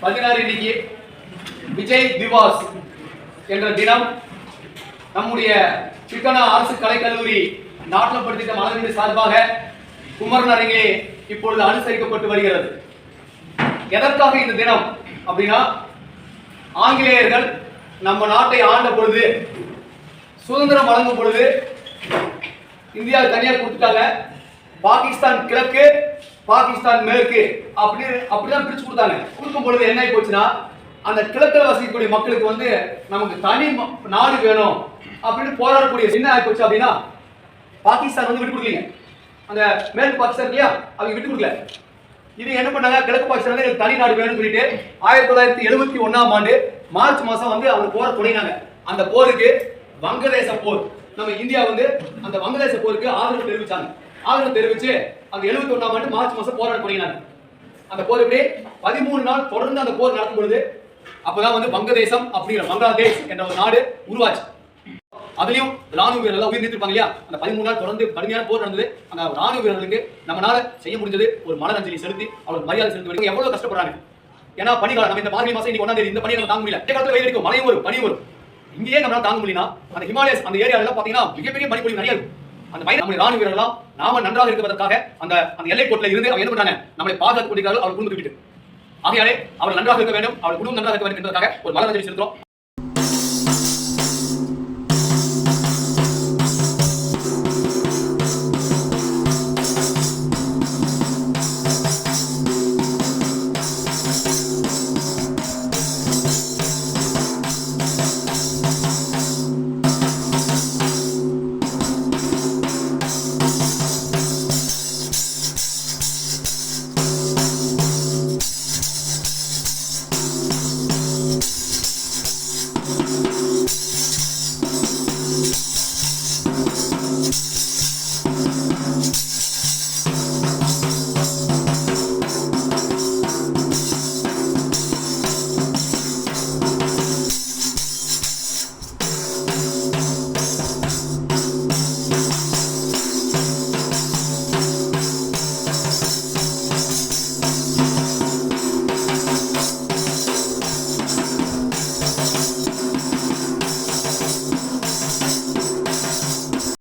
16 இன்னைக்கு விஜய் திவாஸ் என்ற தினம் நம்முடைய சிக்கனா அரசு கலைக்கல்லூரி நாட்டப்படுத்திட்ட மாணவர்கள் சார்பாக குமரன் அரங்கிலே இப்பொழுது அனுசரிக்கப்பட்டு வருகிறது. எதற்காக இந்த தினம் அப்படின்னா, ஆங்கிலேயர்கள் நம்ம நாட்டை ஆண்ட பொழுது, சுதந்திரம் வழங்கும் பொழுது இந்தியா தனியா கொடுத்துட்டாங்க. பாகிஸ்தான் கிழக்கு, பாகிஸ்தான் மேற்கு அப்படிதான் பிரிச்சு கொடுத்தாங்க. கொடுக்கும் பொழுது என்ன ஆகி போச்சுன்னா, அந்த கிழக்கில் வசிக்கக்கூடிய மக்களுக்கு வந்து நமக்கு தனி நாடு வேணும் அப்படின்னு போராடக்கூடிய என்ன ஆகி போச்சு அப்படின்னா, பாகிஸ்தான் வந்து விட்டு கொடுக்கலீங்க. அந்த மேற்கு பாகிஸ்தான் இல்லையா, அவங்க விட்டு கொடுக்கல. இது என்ன பண்ணாங்க, கிழக்கு பாகிஸ்தான் தனி நாடு வேணும்னு சொல்லிட்டு 1971ஆம் ஆண்டு மார்ச் மாசம் வந்து அவங்க போரை தொடங்கினாங்க. அந்த போருக்கு வங்கதேச போர், நம்ம இந்தியா வந்து அந்த வங்கதேச போருக்கு ஆதரவு தெரிவிச்சாங்க. ஆதரவு தெரிவிச்சு அந்த 71ஆம் ஆண்டு மார்ச் மாசம் போராட தொடங்கினாங்க. அந்த போர் இப்படி 13 நாள் தொடர்ந்து அந்த போர் நடக்கும் பொழுது அப்பதான் வந்து வங்கதேசம் அப்படிங்கிற பங்களாதேஷ் என்ற ஒரு நாடு உருவாச்சு. அதுலயும் ராணுவ வீரர்கள் உயிர் நீத்திருப்பாங்க இல்லையா, அந்த 13 நாள் தொடர்ந்து கடுமையான போர் நடந்தது. அந்த ராணுவ வீரர்களுக்கு நம்மளால செய்ய முடிஞ்சது ஒரு மலரஞ்சலி செலுத்தி அவங்களுக்கு மரியாதை செலுத்தி எவ்வளவு கஷ்டப்படுறாங்க. ஏன்னா பனிகாலம், நம்ம இந்த மார்கழி மாசம் இன்னைக்கு 1ஆம் தேதி, இந்த பனியை நம்ம தாங்க முடியல. காலத்துல வெயில் இருக்கும், மழையும் வரும், பனியும் வரும். இங்கேயே நம்மளால தாங்க முடியல. அந்த ஹிமாலயஸ் அந்த ஏரியால பாத்தீங்கன்னா மிகப்பெரிய பனிப்பொழிவு நிறைய இருக்கும். அந்த பையன் நம்முடைய ராணுவ வீரர்களாம் நாம நன்றாக இருப்பதற்காக அந்த அந்த எல்லை கோட்டில் இருந்து அவங்க என்ன பண்ணாங்க, நம்மளை பாதுகாத்து கொண்டிருக்கிறார்கள். அவர் குடும்பத்தை விட்டு ஆகையாலே அவர் நன்றாக இருக்க வேண்டும், அவர் குடும்பம் நன்றாக இருக்க வேண்டும் என்பதற்காக ஒரு மலரஞ்சலி செலுத்துறோம்.